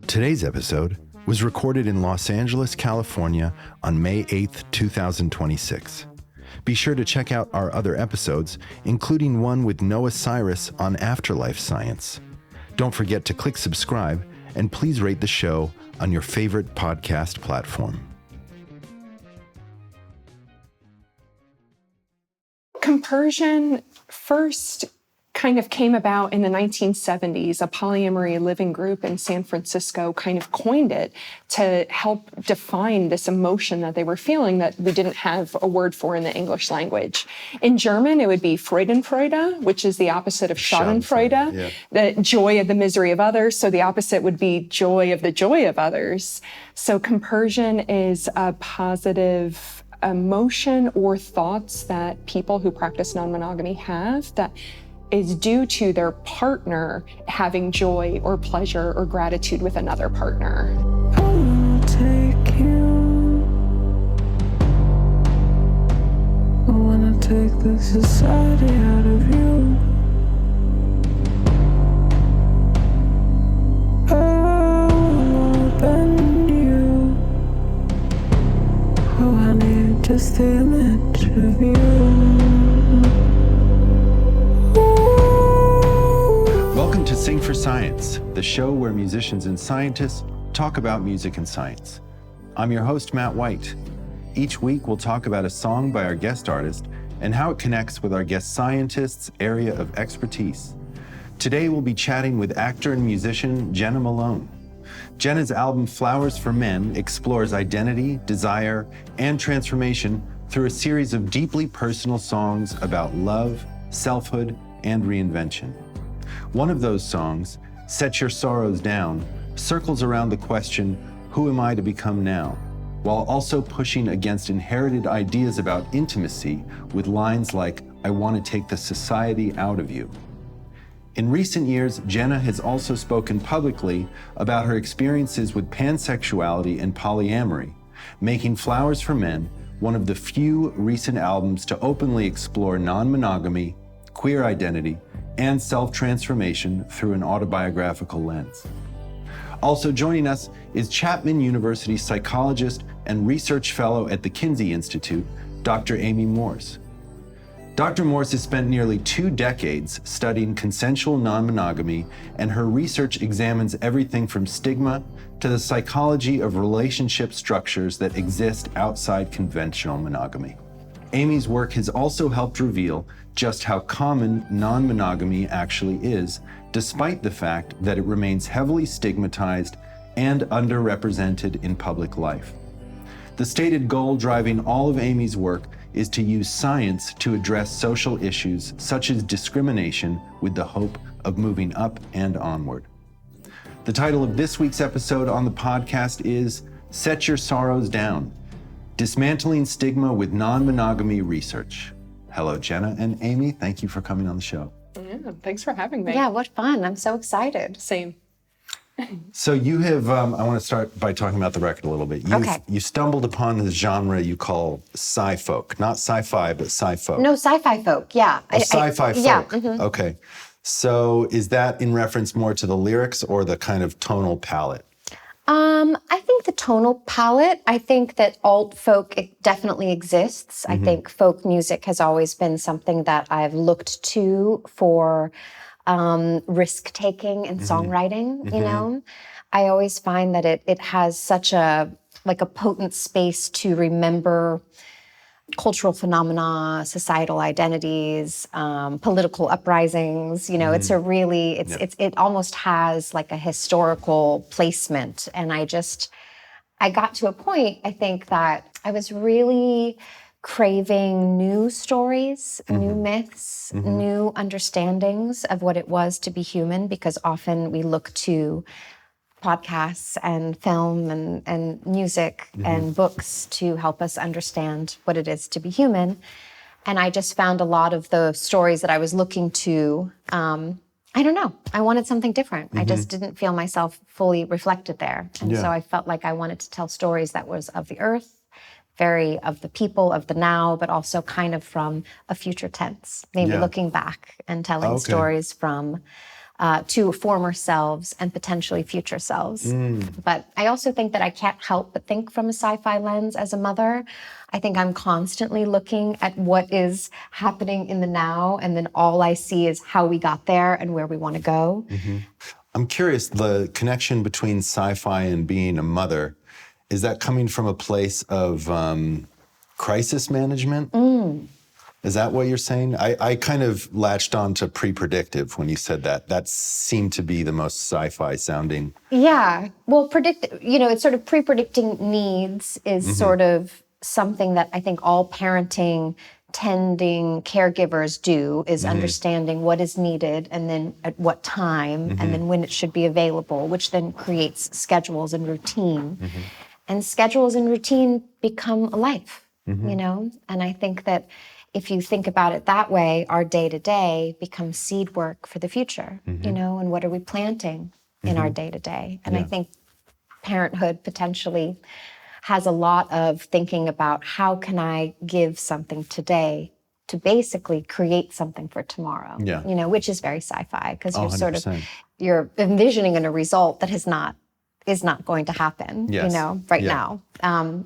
Today's episode was recorded in Los Angeles, California on May 8th, 2026. Be sure to check out our other episodes, including one with Noah Cyrus on afterlife science. Don't forget to click subscribe, and please rate the show on your favorite podcast platform. Compersion first kind of came about in the 1970s. A polyamory living group in San Francisco kind of coined it to help define this emotion that they were feeling that we didn't have a word for in the English language. In German, it would be Freudenfreude, which is the opposite of Schadenfreude, the joy of the misery of others. So the opposite would be joy of the joy of others. So compersion is a positive emotion or thoughts that people who practice non-monogamy have that is due to their partner having joy or pleasure or gratitude with another partner. I wanna take you. I wanna take the society out of you. I wanna bend you. Oh, I need just the image of you. Welcome to Sing for Science, the show where musicians and scientists talk about music and science. I'm your host, Matt White. Each week, we'll talk about a song by our guest artist and how it connects with our guest scientist's area of expertise. Today, we'll be chatting with actor and musician Jena Malone. Jena's album Flowers for Men explores identity, desire, and transformation through a series of deeply personal songs about love, selfhood, and reinvention. One of those songs, Set Your Sorrows Down, circles around the question, who am I to become now? While also pushing against inherited ideas about intimacy with lines like, I want to take the society out of you. In recent years, Jena has also spoken publicly about her experiences with pansexuality and polyamory, making Flowers for Men one of the few recent albums to openly explore non-monogamy, queer identity, and self-transformation through an autobiographical lens. Also joining us is Chapman University psychologist and research fellow at the Kinsey Institute, Dr. Amy Morse. Dr. Morse has spent nearly 2 decades studying consensual non-monogamy, and her research examines everything from stigma to the psychology of relationship structures that exist outside conventional monogamy. Amy's work has also helped reveal just how common non-monogamy actually is, despite the fact that it remains heavily stigmatized and underrepresented in public life. The stated goal driving all of Amy's work is to use science to address social issues such as discrimination with the hope of moving up and onward. The title of this week's episode on the podcast is Set Your Sorrows Down: Dismantling Stigma with Non-Monogamy Research. Hello, Jena and Amy. Thank you for coming on the show. Yeah, thanks for having me. Yeah, what fun. I'm so excited. Same. So you have, I want to start by talking about the record a little bit. You stumbled upon this genre you call sci-folk, not sci-fi, but sci-folk. No, sci-fi folk, yeah. Sci-fi folk, yeah, Okay. So is that in reference more to the lyrics or the kind of tonal palette? I think the tonal palette, I think that alt folk it definitely exists. I think folk music has always been something that I've looked to for risk-taking and songwriting, you know? I always find that it has such a potent space to remember cultural phenomena, societal identities, political uprisings. You know, it's a really, it almost has like a historical placement. And I got to a point, I think, that I was really craving new stories, new myths, new understandings of what it was to be human, because often we look to podcasts and film and music and books to help us understand what it is to be human. And I just found a lot of the stories that I was looking to, I don't know, I wanted something different. I just didn't feel myself fully reflected there. And so I felt like I wanted to tell stories that was of the earth, very of the people, of the now, but also kind of from a future tense, maybe looking back and telling stories from to former selves and potentially future selves. But I also think that I can't help but think from a sci-fi lens as a mother. I think I'm constantly looking at what is happening in the now, and then all I see is how we got there and where we want to go. I'm curious, the connection between sci-fi and being a mother, is that coming from a place of crisis management? Is that what you're saying? I kind of latched on to pre-predictive when you said that. That seemed to be the most sci-fi sounding. Yeah. Well, it's sort of pre-predicting needs is sort of something that I think all parenting, tending caregivers do, is understanding what is needed and then at what time and then when it should be available, which then creates schedules and routine. And schedules and routine become a life, And I think that if you think about it that way, our day-to-day becomes seed work for the future, and what are we planting in our day-to-day? And I think parenthood potentially has a lot of thinking about how can I give something today to basically create something for tomorrow, which is very sci-fi, because you're you're envisioning a result that is not going to happen, right now.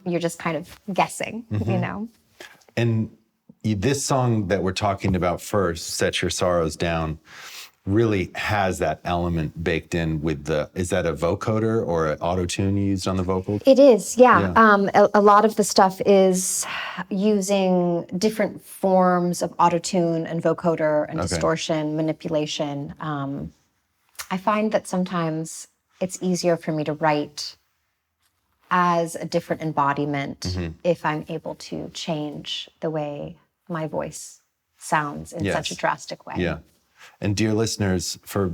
You're just kind of guessing, And this song that we're talking about first, Set Your Sorrows Down, really has that element baked in with is that a vocoder or an auto-tune used on the vocals? It is, yeah. A lot of the stuff is using different forms of auto-tune and vocoder and distortion, manipulation. I find that sometimes it's easier for me to write as a different embodiment if I'm able to change the way my voice sounds in such a drastic way. Yeah. And dear listeners, for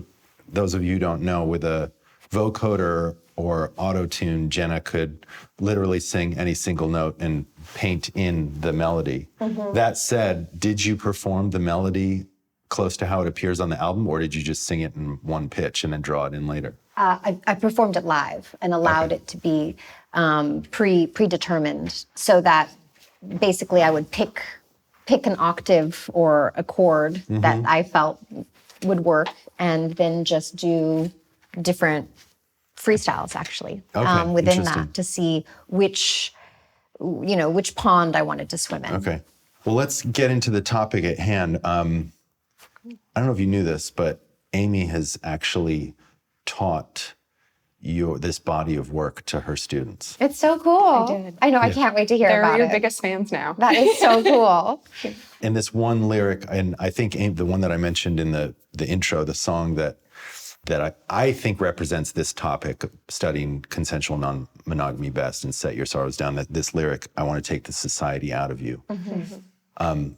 those of you who don't know, with a vocoder or auto-tune, Jena could literally sing any single note and paint in the melody. That said, did you perform the melody close to how it appears on the album, or did you just sing it in one pitch and then draw it in later? I performed it live and allowed it to be predetermined, so that basically I would pick an octave or a chord that I felt would work, and then just do different freestyles actually within that to see which pond I wanted to swim in. Okay. Well, let's get into the topic at hand. I don't know if you knew this, but Amy has actually taught this body of work to her students. It's so cool. I did. I know. I can't wait to hear about it. They're your biggest fans now. That is so cool. And this one lyric, and I think the one that I mentioned in the intro, the song that I think represents this topic, studying consensual non-monogamy best and set your sorrows down, that this lyric, I want to take the society out of you.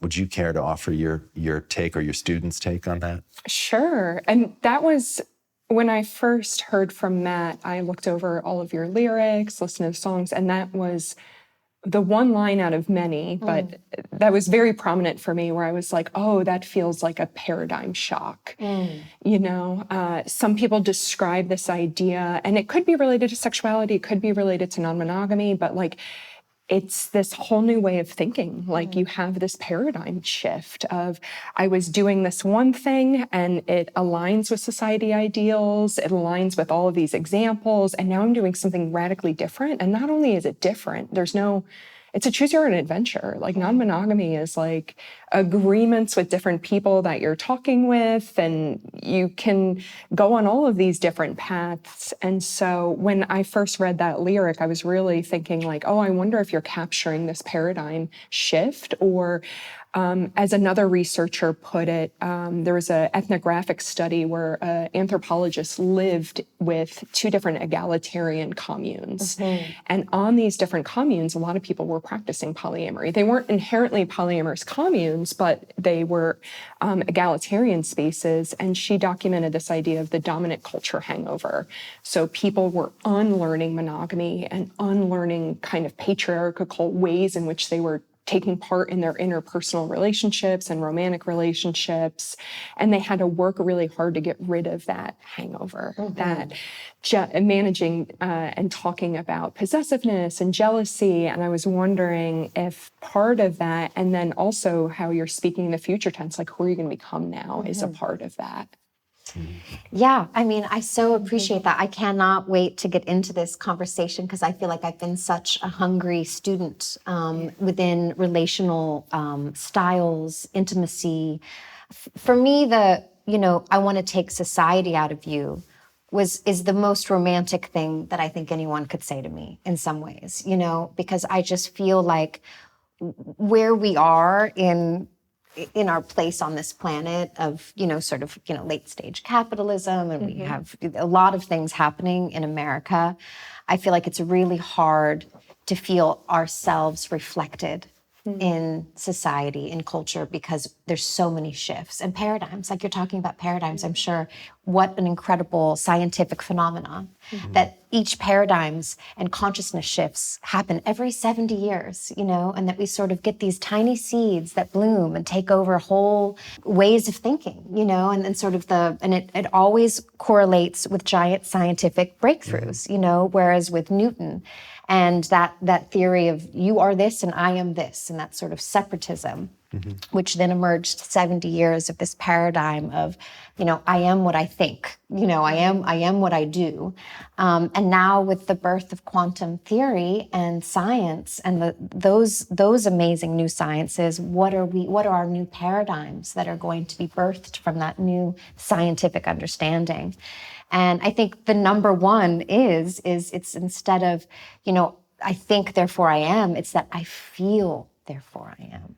Would you care to offer your take or your students' take on that? Sure. And that was, when I first heard from Matt, I looked over all of your lyrics, listened to the songs, and that was the one line out of many, but that was very prominent for me, where I was like, oh, that feels like a paradigm shock. Some people describe this idea, and it could be related to sexuality, it could be related to non-monogamy, but it's this whole new way of thinking. You have this paradigm shift of, I was doing this one thing and it aligns with society ideals, it aligns with all of these examples, and now I'm doing something radically different. And not only is it different, it's a choose your own adventure. Non-monogamy is agreements with different people that you're talking with, and you can go on all of these different paths. And so when I first read that lyric, I was really thinking oh, I wonder if you're capturing this paradigm shift, or as another researcher put it, there was an ethnographic study where an anthropologist lived with two different egalitarian communes. And on these different communes, a lot of people were practicing polyamory. They weren't inherently polyamorous communes, but they were egalitarian spaces. And she documented this idea of the dominant culture hangover. So people were unlearning monogamy and unlearning kind of patriarchal ways in which they were taking part in their interpersonal relationships and romantic relationships. And they had to work really hard to get rid of that hangover, that managing and talking about possessiveness and jealousy. And I was wondering if part of that, and then also how you're speaking in the future tense, who are you going to become now, is a part of that. Yeah, I mean, I so appreciate that. I cannot wait to get into this conversation because I feel like I've been such a hungry student within relational styles, intimacy. For me, I want to take society out of you is the most romantic thing that I think anyone could say to me in some ways, because I just feel like where we are in our place on this planet of, late stage capitalism, and we have a lot of things happening in America. I feel like it's really hard to feel ourselves reflected in society, in culture, because there's so many shifts and paradigms. Like you're talking about paradigms, I'm sure what an incredible scientific phenomenon that each paradigms and consciousness shifts happen every 70 years, and that we sort of get these tiny seeds that bloom and take over whole ways of thinking, and then sort of it always correlates with giant scientific breakthroughs, whereas with Newton, and that theory of you are this and I am this, and that sort of separatism, which then emerged 70 years of this paradigm of, I am what I think, I am what I do. And now with the birth of quantum theory and science and those amazing new sciences, what are our new paradigms that are going to be birthed from that new scientific understanding? And I think the number one is it's instead of, I think, therefore I am, it's that I feel, therefore I am.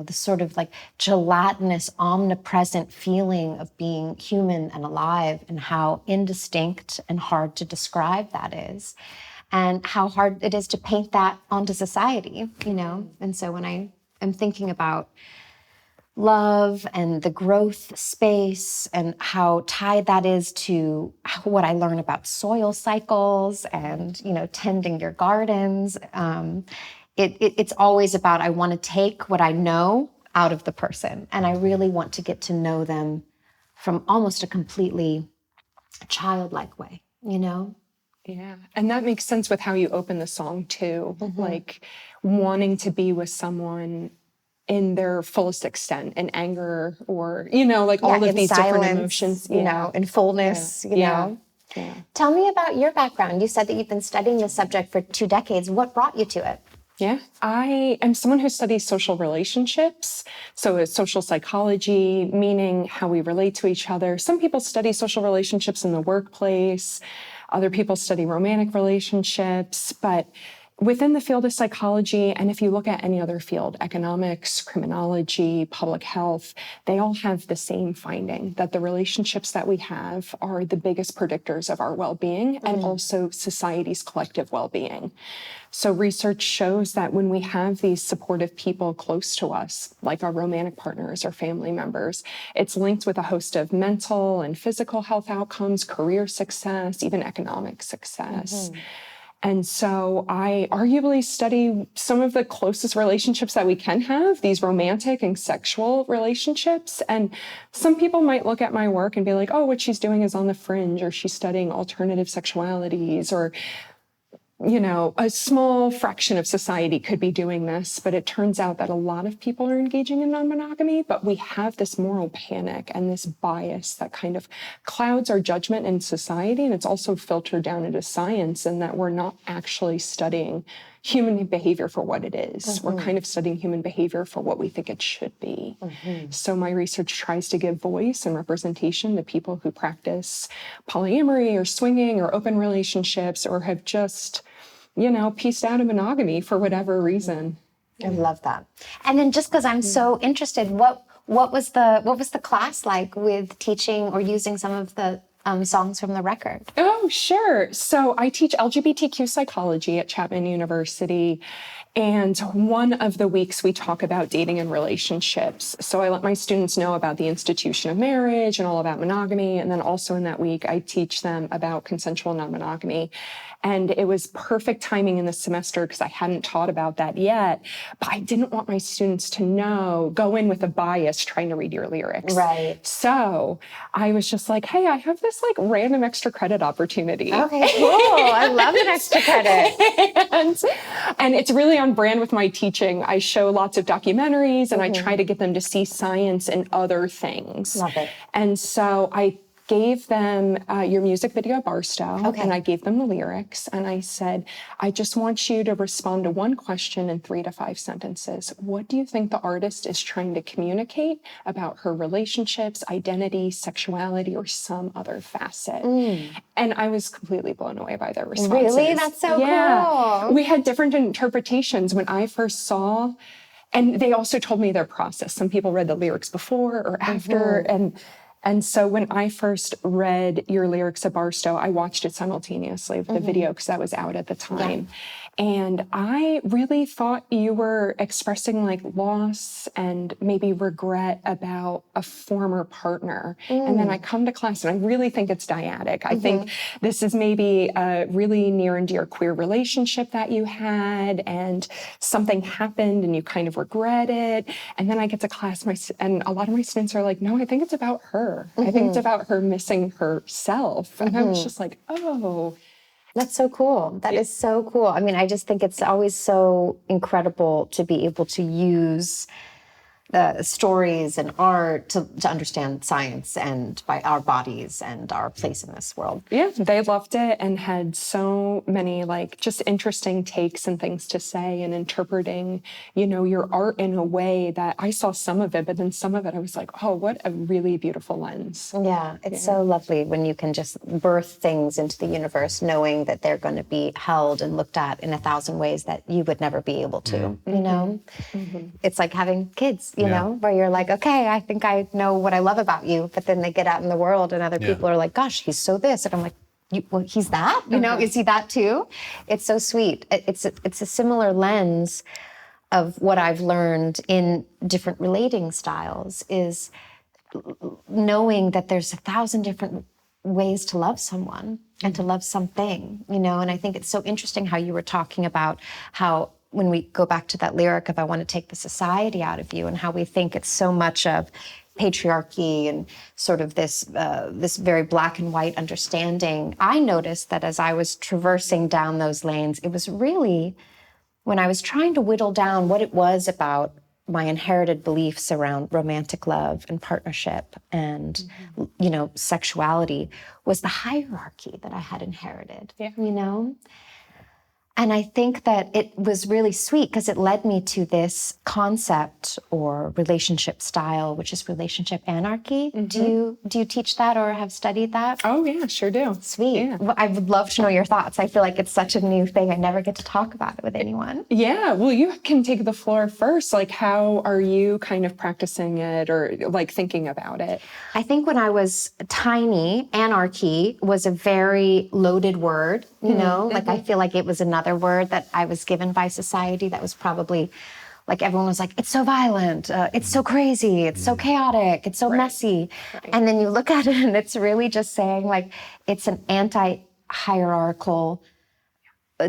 The sort of like gelatinous, omnipresent feeling of being human and alive, and how indistinct and hard to describe that is, and how hard it is to paint that onto society, And so when I am thinking about love and the growth space and how tied that is to what I learn about soil cycles and, tending your gardens. It's always about, I want to take what I know out of the person, and I really want to get to know them from almost a completely childlike way, Yeah. And that makes sense with how you open the song too, like wanting to be with someone in their fullest extent, in anger or, all of these silence, different emotions, in fullness, Yeah. Tell me about your background. You said that you've been studying this subject for 2 decades. What brought you to it? Yeah, I am someone who studies social relationships. So it's social psychology, meaning how we relate to each other. Some people study social relationships in the workplace. Other people study romantic relationships, but within the field of psychology, and if you look at any other field, economics, criminology, public health, they all have the same finding that the relationships that we have are the biggest predictors of our well-being and also society's collective well-being. So research shows that when we have these supportive people close to us, like our romantic partners or family members, it's linked with a host of mental and physical health outcomes, career success, even economic success. And so I arguably study some of the closest relationships that we can have, these romantic and sexual relationships. And some people might look at my work and be like, oh, what she's doing is on the fringe, or she's studying alternative sexualities, or a small fraction of society could be doing this, but it turns out that a lot of people are engaging in non-monogamy, but we have this moral panic and this bias that kind of clouds our judgment in society, and it's also filtered down into science, and that we're not actually studying human behavior for what it is. We're kind of studying human behavior for what we think it should be. So my research tries to give voice and representation to people who practice polyamory or swinging or open relationships, or have just, pieced out of monogamy for whatever reason. I love that. And then just because I'm so interested, what was the class like with teaching or using some of the songs from the record? Oh, sure. So I teach LGBTQ psychology at Chapman University. And one of the weeks we talk about dating and relationships. So I let my students know about the institution of marriage and all about monogamy. And then also in that week, I teach them about consensual non-monogamy. And it was perfect timing in the semester because I hadn't taught about that yet. But I didn't want my students to go in with a bias trying to read your lyrics. Right. So I was just like, hey, I have this random extra credit opportunity. Okay, cool. I love an extra credit. and it's really on brand with my teaching. I show lots of documentaries and I try to get them to see science and other things. Love it. And so I gave them your music video, Barstow, Okay. and I gave them the lyrics, and I said, I just want you to respond to one question in 3 to 5 sentences. What do you think the artist is trying to communicate about her relationships, identity, sexuality, or some other facet? And I was completely blown away by their responses. Really? That's so cool. We had different interpretations when I first saw, and they also told me their process. Some people read the lyrics before or after, and so when I first read your lyrics at Barstow, I watched it simultaneously with the video because that was out at the time. And I really thought you were expressing like loss and maybe regret about a former partner. And then I come to class and I really think it's dyadic. I think this is maybe a really near and dear queer relationship that you had, and something happened and you kind of regret it. And then I get to class and a lot of my students are like, no, I think it's about her. I think it's about her missing herself. And I was just like, oh. That's so cool. That is so cool. I mean, I just think it's always so incredible to be able to use stories and art to understand science and by our bodies and our place in this world. Yeah, they loved it and had so many like just interesting takes and things to say, and interpreting, you know, your art in a way that I saw some of it, but then some of it I was like, oh, what a really beautiful lens. Yeah, it's so lovely when you can just birth things into the universe knowing that they're going to be held and looked at in 1,000 ways that you would never be able to, you know? It's like having kids, you know, where you're like, okay, I think I know what I love about you, but then they get out in the world and other people are like, gosh, he's so this. And I'm like, well, he's that? You know, is he that too? It's so sweet. It's a similar lens of what I've learned in different relating styles is knowing that there's 1,000 different ways to love someone and to love something, you know? And I think it's so interesting how you were talking about how when we go back to that lyric of I want to take the society out of you, and how we think it's so much of patriarchy and sort of this very black and white understanding. I noticed that as I was traversing down those lanes, it was really when I was trying to whittle down what it was about my inherited beliefs around romantic love and partnership and, you know, sexuality, was the hierarchy that I had inherited, you know? And I think that it was really sweet because it led me to this concept or relationship style, which is relationship anarchy. Do you teach that or have studied that? Oh yeah, sure do. Sweet. Yeah. Well, I would love to know your thoughts. I feel like it's such a new thing. I never get to talk about it with anyone. Yeah, well, you can take the floor first. Like, how are you kind of practicing it or like thinking about it? I think when I was tiny, anarchy was a very loaded word, you know? Like, I feel like it was another word that I was given by society that was probably, like, everyone was like, it's so violent, it's so crazy, it's so chaotic, it's so messy. And then you look at it and it's really just saying, like, it's an anti-hierarchical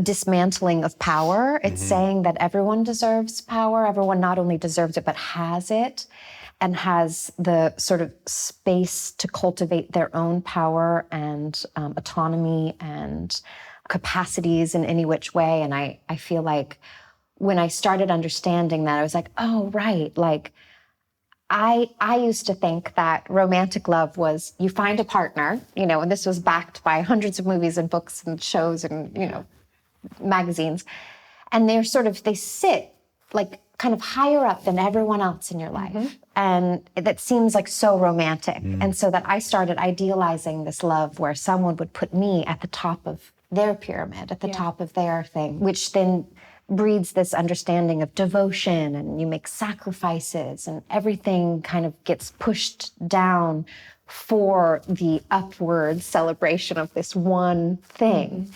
dismantling of power. It's saying that everyone deserves power. Everyone not only deserves it, but has it, and has the sort of space to cultivate their own power and autonomy and capacities in any which way. And I feel like when I started understanding that, I was like, oh, right. Like, I used to think that romantic love was you find a partner, you know, and this was backed by hundreds of movies and books and shows and, you know, magazines. And they sit like kind of higher up than everyone else in your life. And that seems like so romantic. And so that I started idealizing this love where someone would put me at the top of their pyramid, at the top of their thing, which then breeds this understanding of devotion, and you make sacrifices and everything kind of gets pushed down for the upward celebration of this one thing.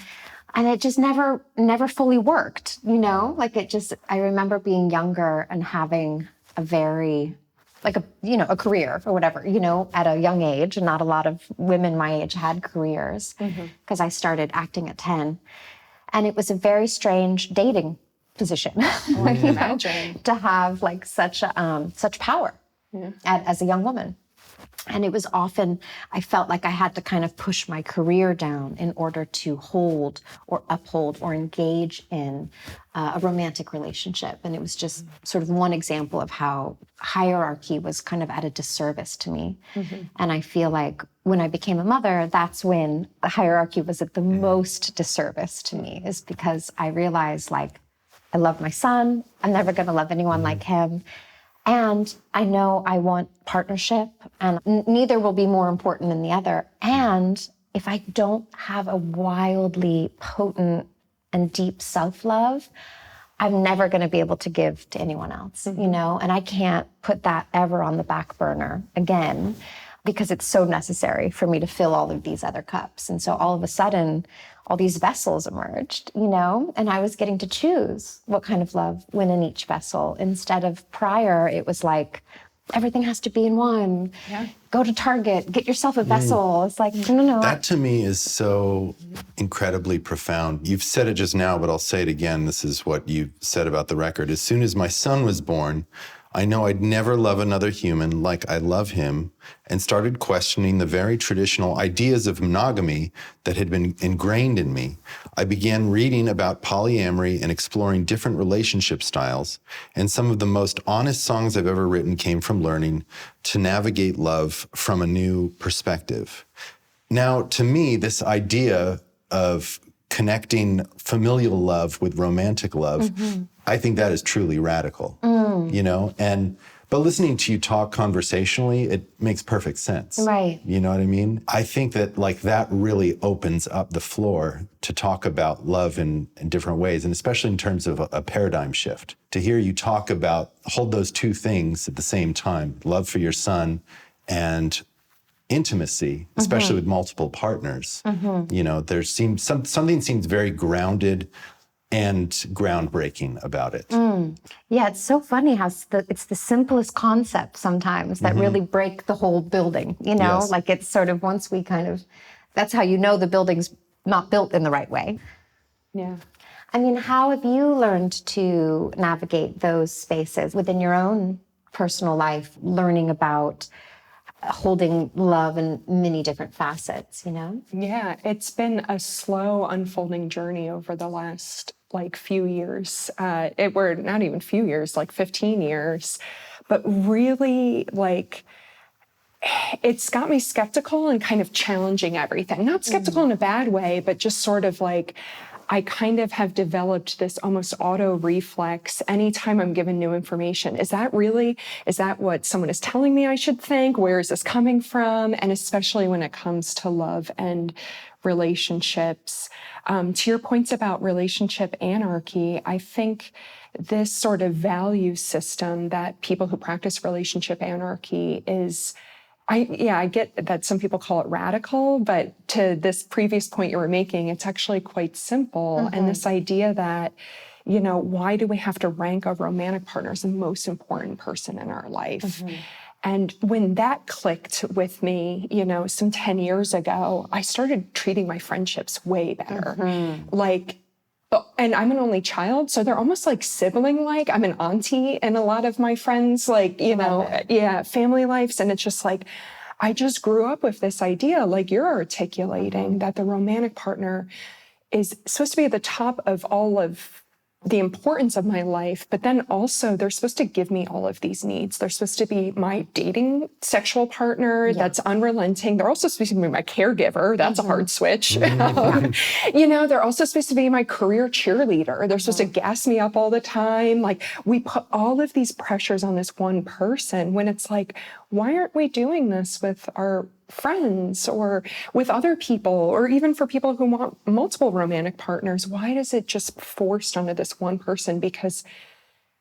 And it just never fully worked, you know? Like, I remember being younger and having a very, like a career or whatever, you know, at a young age. And not a lot of women my age had careers because I started acting at 10. And it was a very strange dating position, I can imagine, to have like such power as a young woman. And it was often, I felt like I had to kind of push my career down in order to hold or uphold or engage in a romantic relationship. And it was just sort of one example of how hierarchy was kind of at a disservice to me. And I feel like when I became a mother, that's when the hierarchy was at the most disservice to me, is because I realized, like, I love my son. I'm never going to love anyone like him. And I know I want partnership, and neither will be more important than the other. And if I don't have a wildly potent and deep self-love, I'm never going to be able to give to anyone else, you know? And I can't put that ever on the back burner again, because it's so necessary for me to fill all of these other cups. And so all of a sudden, all these vessels emerged, you know, and I was getting to choose what kind of love went in each vessel. Instead of prior, it was like, everything has to be in one. Yeah. Go to Target, get yourself a vessel. It's like, no. That to me is so incredibly profound. You've said it just now, but I'll say it again. This is what you said about the record. As soon as my son was born, I know I'd never love another human like I love him, and started questioning the very traditional ideas of monogamy that had been ingrained in me. I began reading about polyamory and exploring different relationship styles, and some of the most honest songs I've ever written came from learning to navigate love from a new perspective. Now, to me, this idea of connecting familial love with romantic love, I think that is truly radical, you know? But listening to you talk conversationally, it makes perfect sense. Right. You know what I mean? I think that like that really opens up the floor to talk about love in different ways, and especially in terms of a paradigm shift. To hear you talk about, hold those two things at the same time, love for your son and intimacy, especially with multiple partners. You know, there seems something seems very grounded and groundbreaking about it. Yeah, it's so funny how it's the simplest concept sometimes that really break the whole building, you know? Yes. Like it's sort of once we kind of, that's how you know the building's not built in the right way. Yeah. I mean, how have you learned to navigate those spaces within your own personal life, learning about holding love in many different facets, you know? Yeah, it's been a slow unfolding journey over the last few years. We're not even few years, 15 years, but really it's got me skeptical and kind of challenging everything. Not skeptical in a bad way, but just sort of I kind of have developed this almost auto reflex anytime I'm given new information. Is that what someone is telling me I should think? Where is this coming from? And especially when it comes to love and relationships. To your points about relationship anarchy, I think this sort of value system that people who practice relationship anarchy is, I get that some people call it radical, but to this previous point you were making, it's actually quite simple. And this idea that, you know, why do we have to rank a romantic partner as the most important person in our life? And when that clicked with me, you know, some 10 years ago, I started treating my friendships way better. And I'm an only child, so they're almost like sibling-like. I'm an auntie in a lot of my friends, family lives. And it's just I just grew up with this idea, like you're articulating, that the romantic partner is supposed to be at the top of all of the importance of my life, but then also they're supposed to give me all of these needs. They're supposed to be my dating sexual partner that's unrelenting. They're also supposed to be my caregiver. That's a hard switch. You know, they're also supposed to be my career cheerleader. They're supposed to gas me up all the time. We put all of these pressures on this one person when it's why aren't we doing this with our friends or with other people, or even for people who want multiple romantic partners? Why is it just forced onto this one person? Because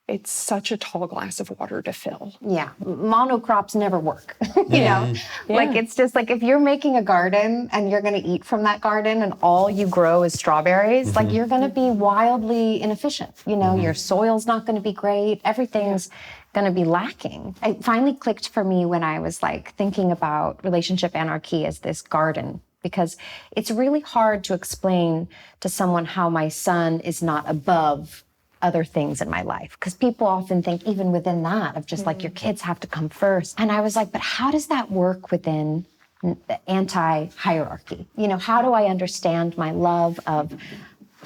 it's such a tall glass of water to fill. Yeah, monocrops never work, you know? It's just if you're making a garden and you're gonna eat from that garden and all you grow is strawberries, you're gonna be wildly inefficient. You know, your soil's not gonna be great, everything's gonna be lacking. It finally clicked for me when I was thinking about relationship anarchy as this garden, because it's really hard to explain to someone how my son is not above other things in my life. Because people often think, even within that, of just like your kids have to come first. And I was like, but how does that work within the anti-hierarchy? You know, how do I understand my love of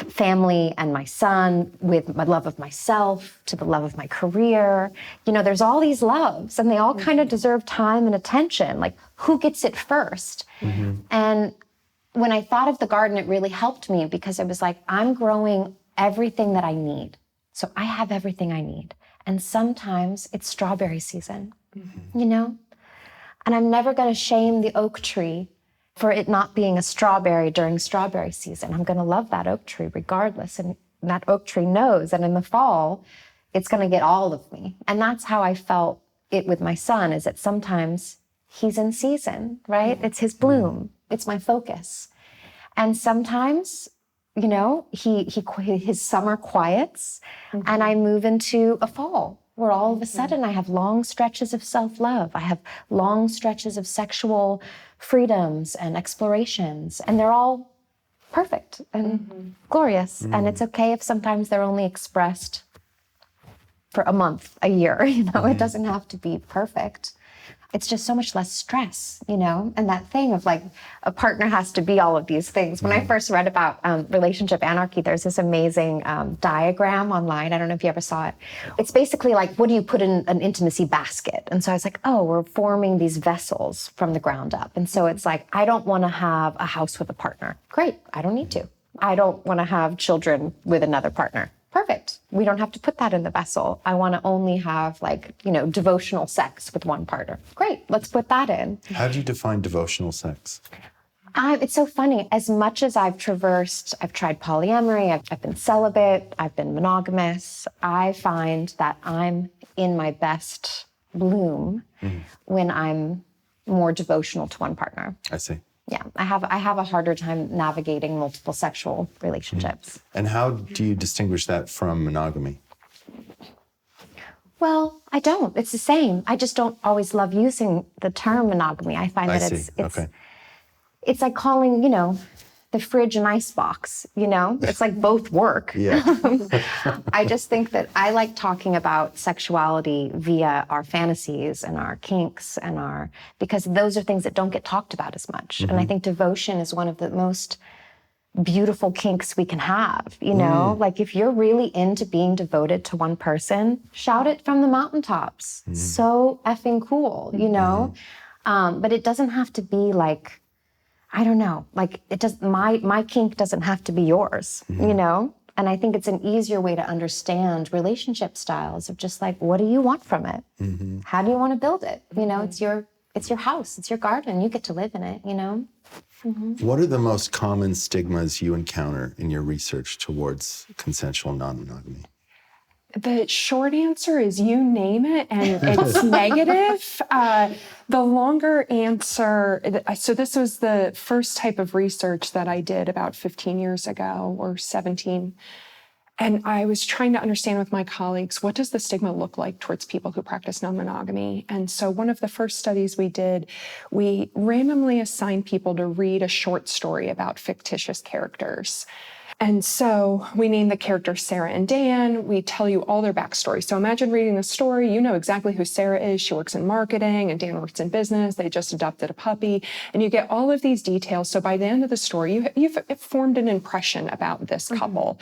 family and my son with my love of myself to the love of my career? You know, there's all these loves and they all kind of deserve time and attention. Like, who gets it first? And when I thought of the garden, it really helped me because it was like, I'm growing everything that I need. So I have everything I need. And sometimes it's strawberry season, you know? And I'm never going to shame the oak tree for it not being a strawberry during strawberry season. I'm going to love that oak tree regardless. And that oak tree knows that in the fall, it's going to get all of me. And that's how I felt it with my son, is that sometimes he's in season, right? It's his bloom. It's my focus. And sometimes, you know, his summer quiets and I move into a fall where all of a sudden I have long stretches of self-love. I have long stretches of sexual freedoms and explorations, and they're all perfect and glorious. And it's okay if sometimes they're only expressed for a month, a year, you know, it doesn't have to be perfect. It's just so much less stress, you know? And that thing of like, a partner has to be all of these things. When I first read about relationship anarchy, there's this amazing diagram online. I don't know if you ever saw it. It's basically like, what do you put in an intimacy basket? And so I was like, oh, we're forming these vessels from the ground up. And so it's like, I don't want to have a house with a partner. Great, I don't need to. I don't want to have children with another partner. Perfect. We don't have to put that in the vessel. I want to only have, like, you know, devotional sex with one partner. Great, let's put that in. How do you define devotional sex? It's so funny. As much as I've tried polyamory, I've been celibate, I've been monogamous, I find that I'm in my best bloom when I'm more devotional to one partner. I see. Yeah, I have a harder time navigating multiple sexual relationships. And how do you distinguish that from monogamy? Well, I don't. It's the same. I just don't always love using the term monogamy. I find that it's like calling, you know, the fridge an icebox, you know? It's like both work. Yeah. I just think that I like talking about sexuality via our fantasies and our kinks and because those are things that don't get talked about as much. And I think devotion is one of the most beautiful kinks we can have, you know? Like, if you're really into being devoted to one person, shout it from the mountaintops. So effing cool, you know? But it doesn't have to be like, I don't know, like, it does. My kink doesn't have to be yours, you know? And I think it's an easier way to understand relationship styles of just like, what do you want from it? How do you want to build it? You know, it's your house, it's your garden, you get to live in it, you know? What are the most common stigmas you encounter in your research towards consensual non-monogamy? The short answer is you name it, and it's negative. The longer answer, so this was the first type of research that I did about 15 years ago or 17. And I was trying to understand with my colleagues, what does the stigma look like towards people who practice non-monogamy? And so one of the first studies we did, we randomly assigned people to read a short story about fictitious characters. And so we named the characters Sarah and Dan. We tell you all their backstory. So imagine reading the story. You know exactly who Sarah is. She works in marketing and Dan works in business. They just adopted a puppy. And you get all of these details. So by the end of the story, you've formed an impression about this couple.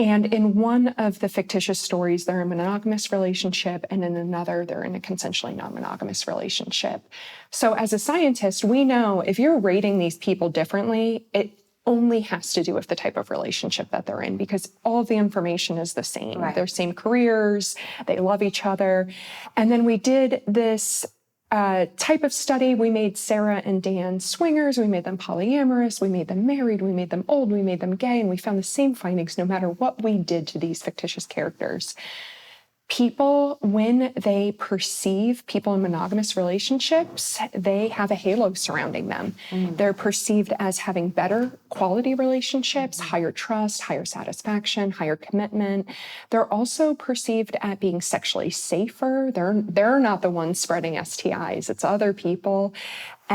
And in one of the fictitious stories, they're in a monogamous relationship. And in another, they're in a consensually non-monogamous relationship. So as a scientist, we know if you're rating these people differently, it only has to do with the type of relationship that they're in, because all of the information is the same. Right. They're same careers, they love each other. And then we did this type of study. We made Sarah and Dan swingers, we made them polyamorous, we made them married, we made them old, we made them gay, and we found the same findings no matter what we did to these fictitious characters. People, when they perceive people in monogamous relationships, they have a halo surrounding them. They're perceived as having better quality relationships, higher trust, higher satisfaction, higher commitment. They're also perceived at being sexually safer. They're not the ones spreading STIs, it's other people.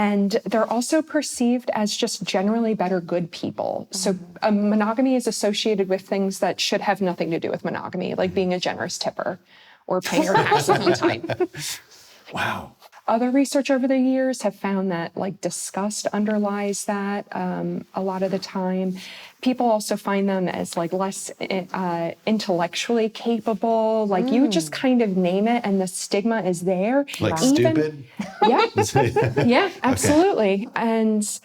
And they're also perceived as just generally better good people. So monogamy is associated with things that should have nothing to do with monogamy, like being a generous tipper or paying your taxes on time. Wow. Other research over the years have found that like disgust underlies that a lot of the time. People also find them as like less intellectually capable. Like you just kind of name it and the stigma is there. Like stupid? Yeah, yeah, absolutely. Okay. And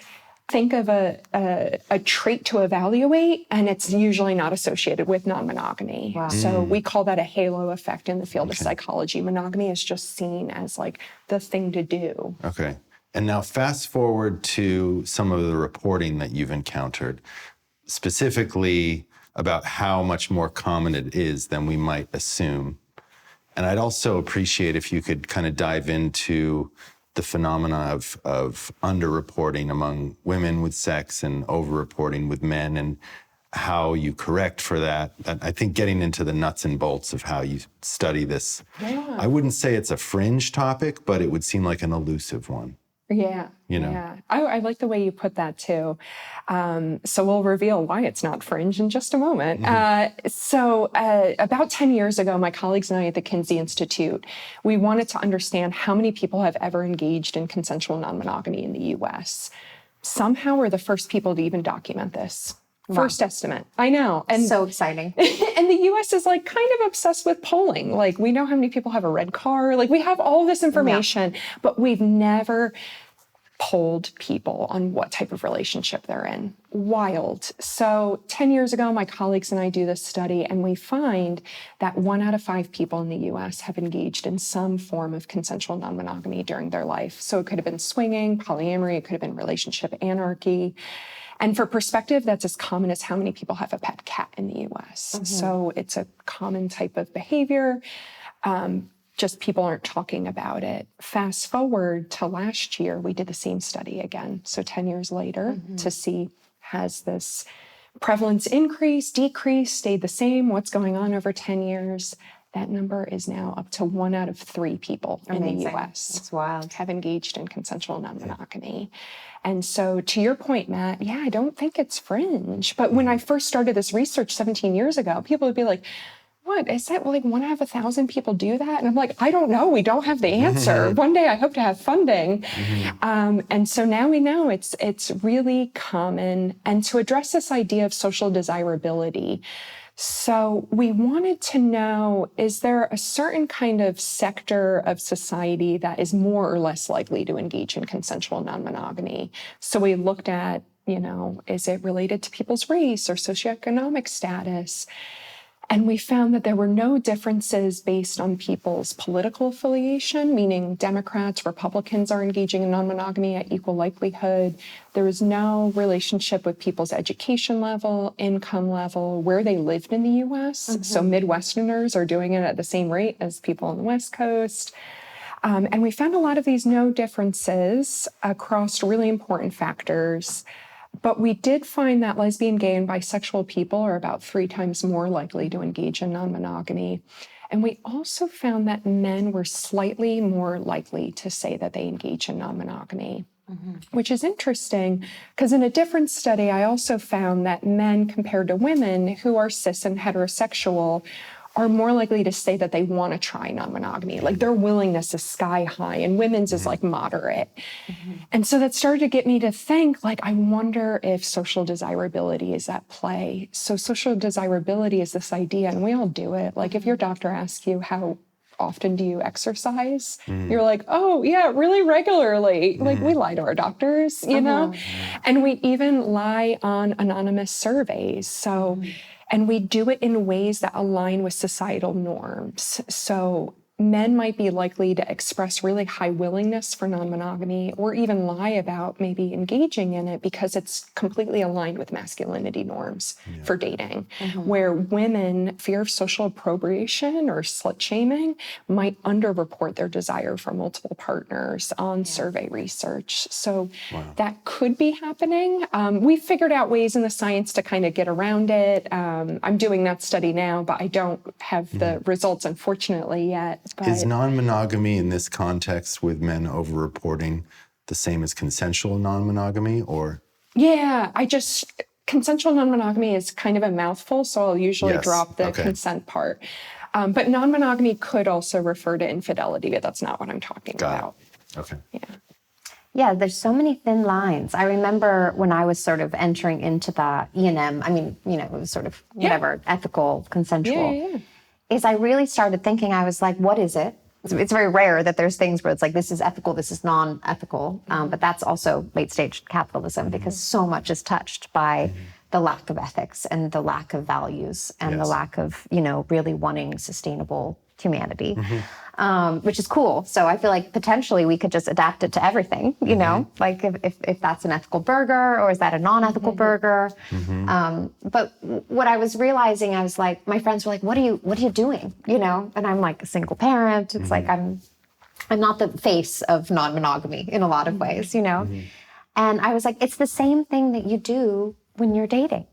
think of a trait to evaluate, and it's usually not associated with non-monogamy. Wow. So we call that a halo effect in the field of psychology. Monogamy is just seen as like the thing to do. Okay. And now fast forward to some of the reporting that you've encountered, specifically about how much more common it is than we might assume. And I'd also appreciate if you could kind of dive into the phenomena of underreporting among women with sex and overreporting with men, and how you correct for that. I think getting into the nuts and bolts of how you study this. Yeah. I wouldn't say it's a fringe topic, but it would seem like an elusive one. Yeah. You know? Yeah. I like the way you put that too. So we'll reveal why it's not fringe in just a moment. So about 10 years ago, my colleagues and I at the Kinsey Institute, we wanted to understand how many people have ever engaged in consensual non-monogamy in the US. Somehow we're the first people to even document this. Wow. First estimate. I know. And so exciting. And the US is like kind of obsessed with polling. Like we know how many people have a red car. Like we have all this information, but we've never polled people on what type of relationship they're in. Wild. So 10 years ago, my colleagues and I do this study, and we find that 1 out of 5 people in the US have engaged in some form of consensual non-monogamy during their life. So it could have been swinging, polyamory, it could have been relationship anarchy. And for perspective, that's as common as how many people have a pet cat in the US. So it's a common type of behavior. Just people aren't talking about it. Fast forward to last year, we did the same study again. So 10 years later to see, has this prevalence increased, decreased, stayed the same? What's going on over 10 years? That number is now up to 1 out of 3 people in the US. That's wild. Have engaged in consensual non-monogamy. And so to your point, Matt, yeah, I don't think it's fringe. But when I first started this research 17 years ago, people would be like, what, is that like 1 out of 1,000 people do that? And I'm like, I don't know. We don't have the answer. One day I hope to have funding. And so now we know it's really common. And to address this idea of social desirability, so we wanted to know, is there a certain kind of sector of society that is more or less likely to engage in consensual non-monogamy? So we looked at, is it related to people's race or socioeconomic status? And we found that there were no differences based on people's political affiliation, meaning Democrats, Republicans are engaging in non-monogamy at equal likelihood. There was no relationship with people's education level, income level, where they lived in the US. So Midwesterners are doing it at the same rate as people on the West Coast. And we found a lot of these no differences across really important factors. But we did find that lesbian, gay, and bisexual people are about 3 times more likely to engage in non-monogamy. And we also found that men were slightly more likely to say that they engage in non-monogamy, which is interesting because in a different study, I also found that men compared to women who are cis and heterosexual are more likely to say that they want to try non-monogamy. Like their willingness is sky high and women's is like moderate. And so that started to get me to think, like, I wonder if social desirability is at play. So social desirability is this idea, and we all do it. Like if your doctor asks you how often do you exercise, you're like, oh yeah, really regularly. Like we lie to our doctors, you know? And we even lie on anonymous surveys. So, and we do it in ways that align with societal norms. So men might be likely to express really high willingness for non-monogamy or even lie about maybe engaging in it because it's completely aligned with masculinity norms for dating, where women, fear of social appropriation or slut shaming, might underreport their desire for multiple partners on survey research. So that could be happening. We figured out ways in the science to kind of get around it. I'm doing that study now, but I don't have the results, unfortunately, yet. But is non-monogamy in this context with men over-reporting the same as consensual non-monogamy, or? Yeah, consensual non-monogamy is kind of a mouthful, so I'll usually Yes. drop the Okay. consent part. But non-monogamy could also refer to infidelity, but that's not what I'm talking about. Okay. Yeah. Yeah, there's so many thin lines. I remember when I was sort of entering into the E&M, I mean, it was sort of whatever, ethical, consensual, is I really started thinking, I was like, what is it? It's very rare that there's things where it's like, this is ethical, this is non-ethical, but that's also late-stage capitalism because so much is touched by the lack of ethics and the lack of values and the lack of, really wanting sustainable humanity, which is cool. So I feel like potentially we could just adapt it to everything, like if that's an ethical burger or is that a non-ethical burger? But what I was realizing, I was like, my friends were like, what are you doing? And I'm like a single parent. It's like, I'm not the face of non-monogamy in a lot of ways, And I was like, it's the same thing that you do when you're dating.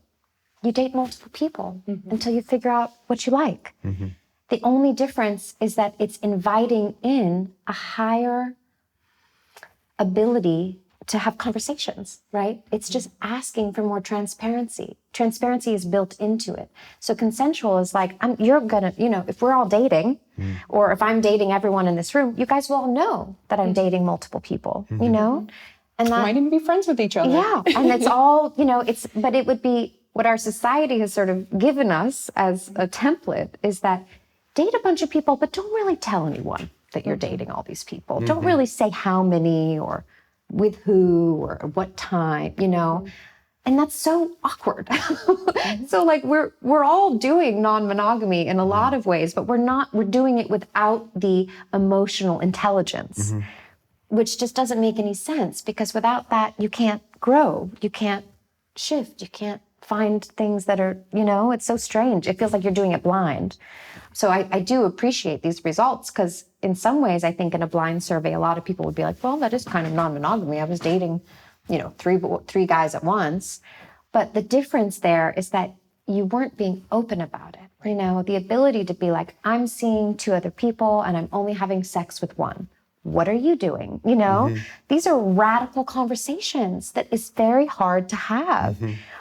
You date multiple people until you figure out what you like. The only difference is that it's inviting in a higher ability to have conversations, right? It's just asking for more transparency. Transparency is built into it. So consensual is like, you're gonna, if we're all dating, or if I'm dating everyone in this room, you guys will all know that I'm dating multiple people, And that, Might even be friends with each other. yeah, and it's all, but it would be what our society has sort of given us as a template is that date a bunch of people, but don't really tell anyone that you're dating all these people. Don't really say how many or with who or what time, And that's so awkward. So like we're all doing non-monogamy in a lot of ways, but we're doing it without the emotional intelligence, which just doesn't make any sense because without that, you can't grow, you can't shift, you can't find things that are, it's so strange. It feels like you're doing it blind. So I do appreciate these results because in some ways, I think in a blind survey, a lot of people would be like, well, that is kind of non-monogamy. I was dating, three guys at once. But the difference there is that you weren't being open about it. The ability to be like, I'm seeing two other people and I'm only having sex with one. What are you doing? These are radical conversations that is very hard to have.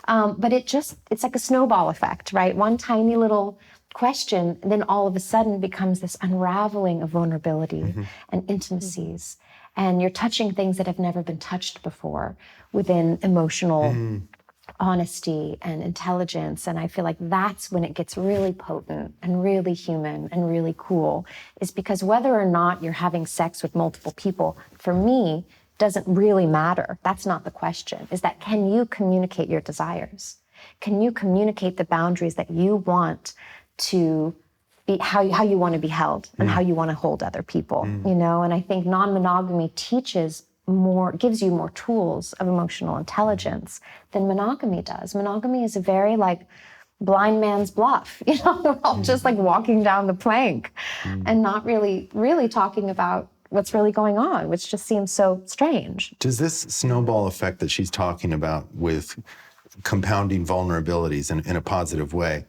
But it's like a snowball effect, right? One tiny little question, then all of a sudden becomes this unraveling of vulnerability and intimacies. And you're touching things that have never been touched before within emotional honesty and intelligence. And I feel like that's when it gets really potent and really human and really cool, is because whether or not you're having sex with multiple people, for me, doesn't really matter. That's not the question. Is that, can you communicate your desires? Can you communicate the boundaries that you want to be, how you want to be held and how you want to hold other people, And I think non-monogamy gives you more tools of emotional intelligence than monogamy does. Monogamy is a very blind man's bluff, we're all just walking down the plank and not really talking about what's really going on, which just seems so strange. Does this snowball effect that she's talking about with compounding vulnerabilities in a positive way,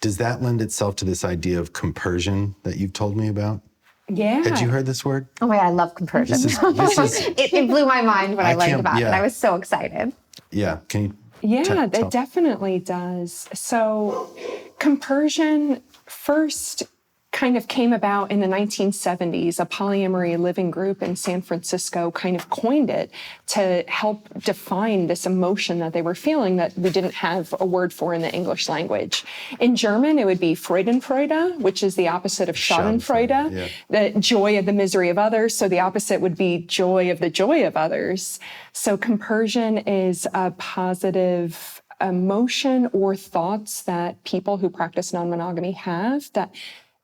does that lend itself to this idea of compersion that you've told me about? Yeah. Had you heard this word? Oh my God, I love compersion. It blew my mind when I learned about it. I was so excited. Yeah, can you Yeah, it definitely does. So compersion first kind of came about in the 1970s. A polyamory living group in San Francisco kind of coined it to help define this emotion that they were feeling that we didn't have a word for in the English language. In German, it would be Freudenfreude, which is the opposite of Schadenfreude, the joy of the misery of others. So the opposite would be joy of the joy of others. So compersion is a positive emotion or thoughts that people who practice non-monogamy have that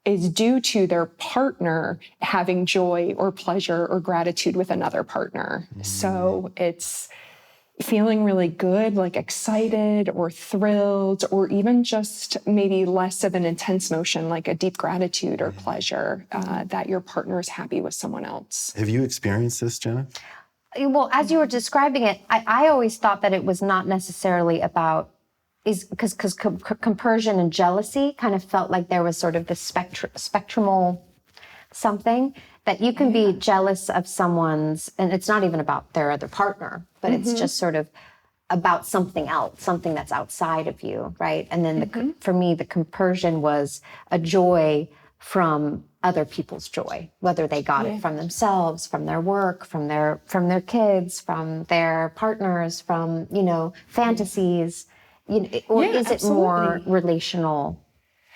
is due to their partner having joy or pleasure or gratitude with another partner. So it's feeling really good, like excited or thrilled, or even just maybe less of an intense emotion, like a deep gratitude or pleasure that your partner is happy with someone else. Have you experienced this, Jena? Well, as you were describing it, I always thought that it was not necessarily about because compersion and jealousy kind of felt like there was sort of this spectral something, that you can be jealous of someone's, and it's not even about their other partner, but it's just sort of about something else, something that's outside of you, right? And then for me, the compersion was a joy from other people's joy, whether they got it from themselves, from their work, from their kids, from their partners, from, fantasies, or is it more relational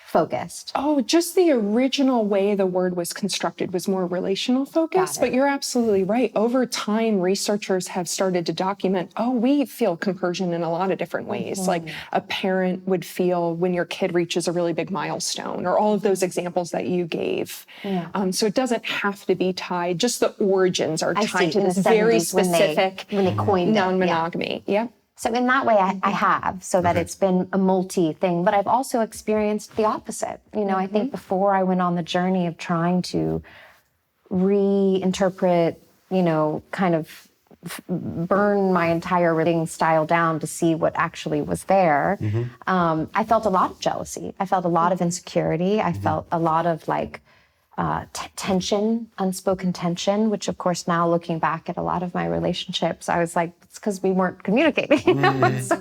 focused? Oh, just the original way the word was constructed was more relational focused, but you're absolutely right. Over time, researchers have started to document, we feel compersion in a lot of different ways. Like a parent would feel when your kid reaches a really big milestone, or all of those examples that you gave. So it doesn't have to be tied, just the origins are tied to this very specific when they coined non-monogamy. So in that way, I have, so that it's been a multi thing, but I've also experienced the opposite. I think before I went on the journey of trying to reinterpret, kind of burn my entire reading style down to see what actually was there, I felt a lot of jealousy. I felt a lot of insecurity. I felt a lot of tension, unspoken tension, which of course now looking back at a lot of my relationships, I was like, it's because we weren't communicating. So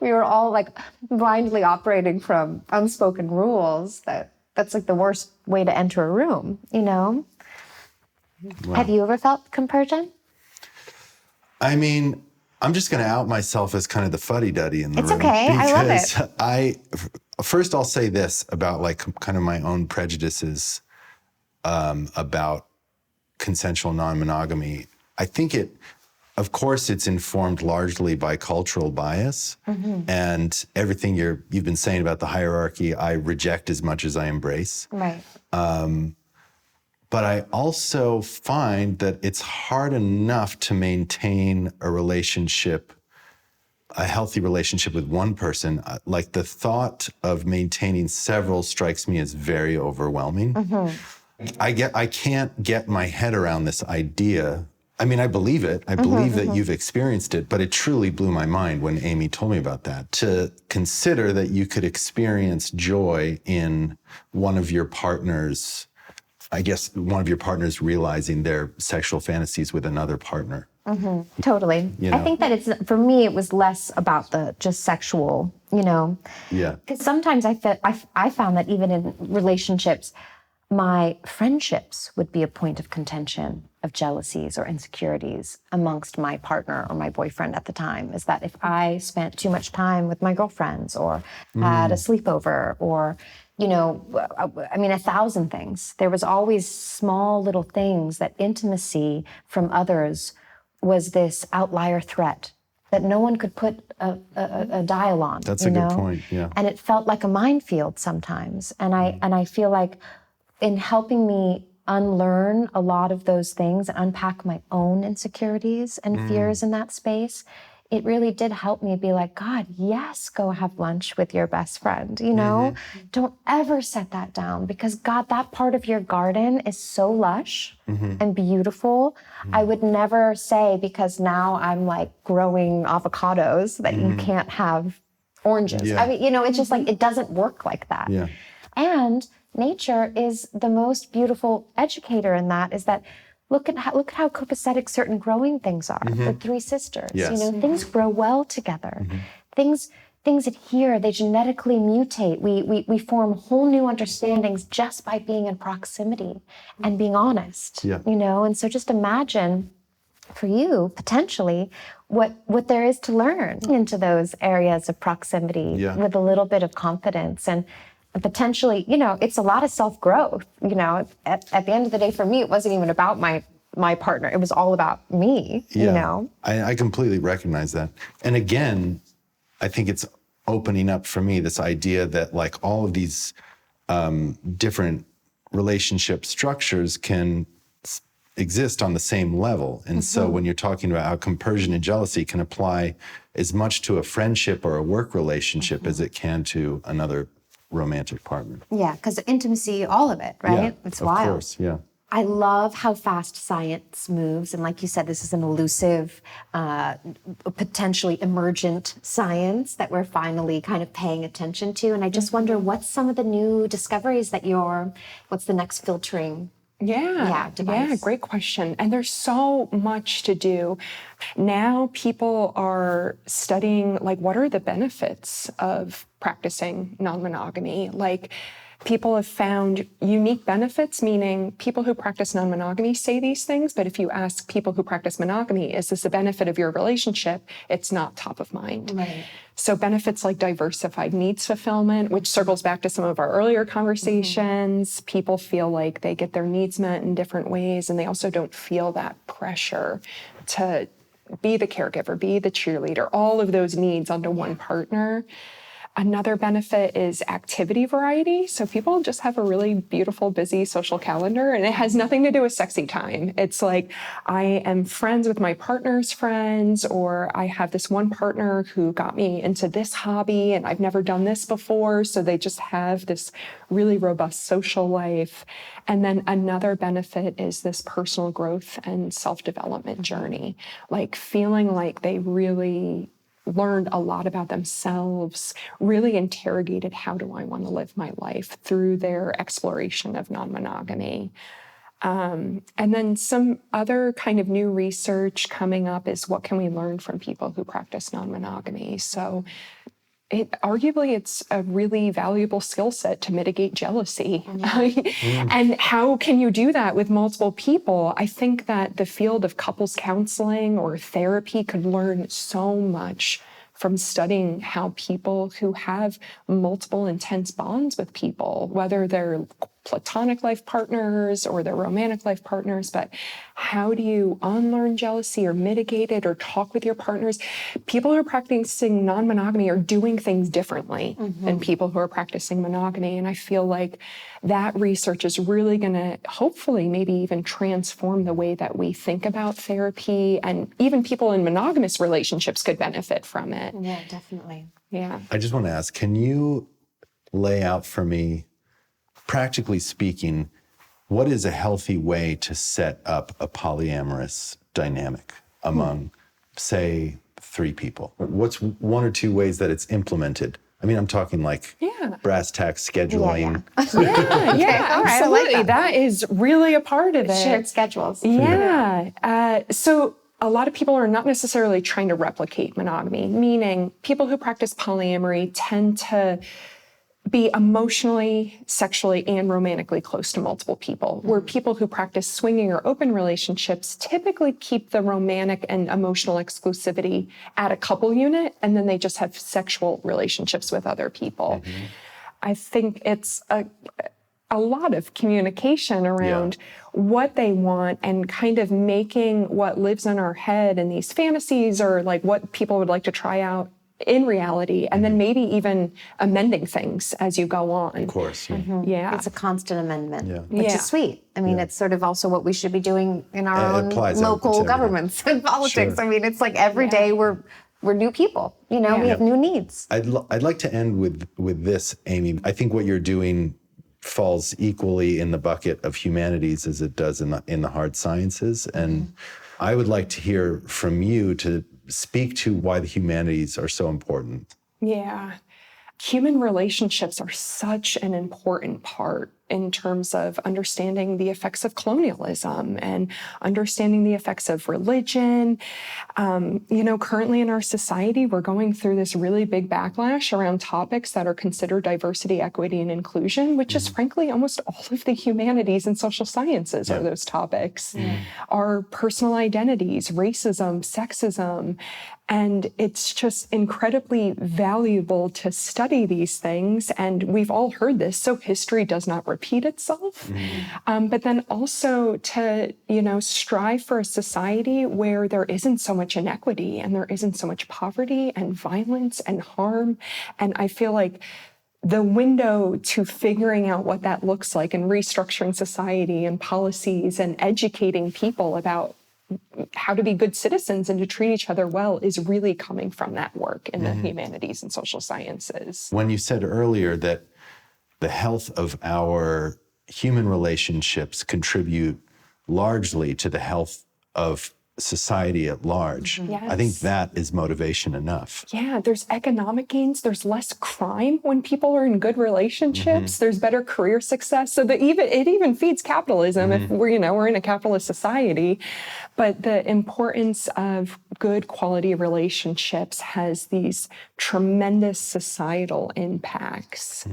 we were all blindly operating from unspoken rules. That's the worst way to enter a room, Wow. Have you ever felt compersion? I mean, I'm just going to out myself as kind of the fuddy-duddy in the room. It's okay. I love it. First I'll say this about kind of my own prejudices about consensual non-monogamy. I think of course, it's informed largely by cultural bias, and everything you've been saying about the hierarchy, I reject as much as I embrace. Right. But I also find that it's hard enough to maintain a healthy relationship with one person. Like the thought of maintaining several strikes me as very overwhelming. I can't get my head around this idea. I mean, I believe it. I believe that you've experienced it, but it truly blew my mind when Amy told me about that. To consider that you could experience joy in one of your partners realizing their sexual fantasies with another partner. Totally. I think that for me, it was less about the just sexual, Yeah. Because sometimes I found that even in relationships, my friendships would be a point of contention, of jealousies or insecurities amongst my partner or my boyfriend at the time, is that if I spent too much time with my girlfriends or had a sleepover or, 1,000 things. There was always small little things that intimacy from others was this outlier threat that no one could put a dial on. That's a good point, yeah. And it felt like a minefield sometimes. And I feel like in helping me unlearn a lot of those things and unpack my own insecurities and fears in that space, it really did help me be like, God, yes, go have lunch with your best friend, Don't ever set that down, because God, that part of your garden is so lush and beautiful. I would never say, because now I'm growing avocados, that you can't have oranges. Yeah. I mean, it's just it doesn't work like that. Yeah. And nature is the most beautiful educator in that, is that look at how copacetic certain growing things are. The three sisters, Yes. Things grow well together. Things adhere, they genetically mutate. We form whole new understandings just by being in proximity and being honest, And so just imagine for you, potentially, what there is to learn into those areas of proximity with a little bit of confidence and potentially, it's a lot of self-growth. At the end of the day, for me, it wasn't even about my partner. It was all about me, I completely recognize that. And again, I think it's opening up for me this idea that all of these different relationship structures can exist on the same level. And so when you're talking about how compersion and jealousy can apply as much to a friendship or a work relationship as it can to another romantic partner. Yeah, because intimacy, all of it, right? Yeah, it's wild. Of course, yeah. I love how fast science moves. And like you said, this is an elusive, potentially emergent science that we're finally kind of paying attention to. And I just wonder, what's some of the new discoveries what's the next filtering Yeah, great question. And there's so much to do. Now people are studying, like, what are the benefits of practicing non-monogamy? Like, people have found unique benefits, meaning people who practice non-monogamy say these things, but if you ask people who practice monogamy, is this a benefit of your relationship? It's not top of mind. Right. So benefits like diversified needs fulfillment, which circles back to some of our earlier conversations. People feel like they get their needs met in different ways, and they also don't feel that pressure to be the caregiver, be the cheerleader, all of those needs onto one partner. Another benefit is activity variety. So people just have a really beautiful, busy social calendar, and it has nothing to do with sexy time. It's like, I am friends with my partner's friends, or I have this one partner who got me into this hobby and I've never done this before. So they just have this really robust social life. And then another benefit is this personal growth and self-development journey, like feeling like they really learned a lot about themselves, really interrogated, how do I want to live my life, through their exploration of non-monogamy. And then some other kind of new research coming up is, what can we learn from people who practice non-monogamy? So arguably it's a really valuable skill set to mitigate jealousy. And how can you do that with multiple people? I think that the field of couples counseling or therapy could learn so much from studying how people who have multiple intense bonds with people, whether they're platonic life partners or they're romantic life partners, but how do you unlearn jealousy or mitigate it or talk with your partners? People who are practicing non-monogamy are doing things differently than people who are practicing monogamy. And I feel like that research is really going to hopefully maybe even transform the way that we think about therapy, and even people in monogamous relationships could benefit from it. Yeah, definitely. Yeah. I just want to ask, can you lay out for me, practically speaking, what is a healthy way to set up a polyamorous dynamic among, say, 3 people? What's 1 or 2 ways that it's implemented? I mean, I'm talking like brass tacks scheduling. Absolutely. That is really a part of it. Shared schedules. Yeah. So a lot of people are not necessarily trying to replicate monogamy, meaning people who practice polyamory tend to be emotionally, sexually, and romantically close to multiple people, where people who practice swinging or open relationships typically keep the romantic and emotional exclusivity at a couple unit, and then they just have sexual relationships with other people. I think it's a lot of communication around what they want, and kind of making what lives in our head and these fantasies, or like what people would like to try out, in reality, and then maybe even amending things as you go on. Of course, Yeah. It's a constant amendment, which is sweet. I mean, it's sort of also what we should be doing in our own local governments and politics. I mean, it's like every day we're new people, you know, we have new needs. I'd like to end with this, Amy. I think what you're doing falls equally in the bucket of humanities as it does in the hard sciences. And I would like to hear from you to speak to why the humanities are so important. Yeah. Human relationships are such an important part in terms of understanding the effects of colonialism and understanding the effects of religion. Currently in our society, we're going through this really big backlash around topics that are considered diversity, equity, and inclusion, which is frankly almost all of the humanities and social sciences are those topics. Our personal identities, racism, sexism, and it's just incredibly valuable to study these things. And we've all heard this, so history does not repeat itself. But then also to, strive for a society where there isn't so much inequity and there isn't so much poverty and violence and harm. And I feel like the window to figuring out what that looks like and restructuring society and policies and educating people about how to be good citizens and to treat each other well is really coming from that work in the humanities and social sciences. When you said earlier that the health of our human relationships contribute largely to the health of society at large, I think that is motivation enough. Yeah, there's economic gains. There's less crime when people are in good relationships. There's better career success. So it even feeds capitalism if we're in a capitalist society. But the importance of good quality relationships has these tremendous societal impacts.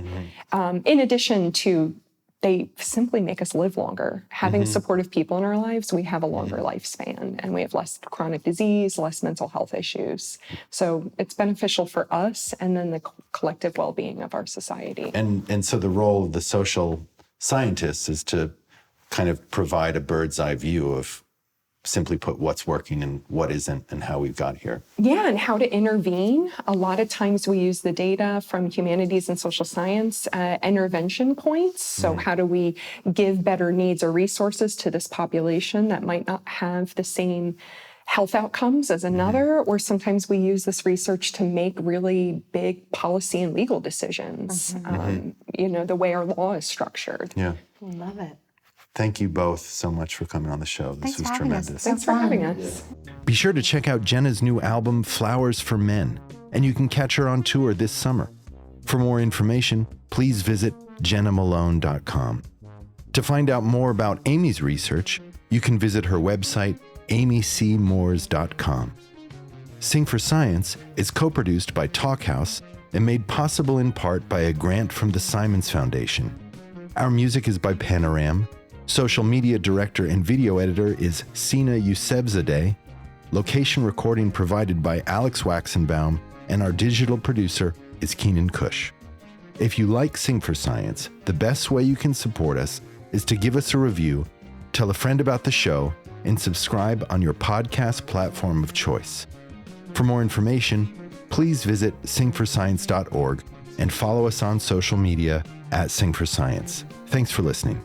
In addition to they simply make us live longer. Having supportive people in our lives, we have a longer lifespan and we have less chronic disease, less mental health issues. So it's beneficial for us and then the collective well-being of our society. And so the role of the social scientists is to kind of provide a bird's eye view of, simply put, what's working and what isn't and how we've got here. Yeah, and how to intervene. A lot of times we use the data from humanities and social science intervention points. So how do we give better needs or resources to this population that might not have the same health outcomes as another? Or sometimes we use this research to make really big policy and legal decisions, the way our law is structured. Yeah. I love it. Thank you both so much for coming on the show. This was tremendous. Thanks for having us. Be sure to check out Jena's new album, Flowers for Men, and you can catch her on tour this summer. For more information, please visit jenamalone.com. To find out more about Amy's research, you can visit her website, amycmoores.com. Sing for Science is co-produced by Talkhouse and made possible in part by a grant from the Simons Foundation. Our music is by Panoram. Social media director and video editor is Sina Yousefzadeh. Location recording provided by Alex Waxenbaum, and our digital producer is Keenan Cush. If you like Sing for Science, the best way you can support us is to give us a review, tell a friend about the show, and subscribe on your podcast platform of choice. For more information, please visit singforscience.org and follow us on social media at Sing for Science. Thanks for listening.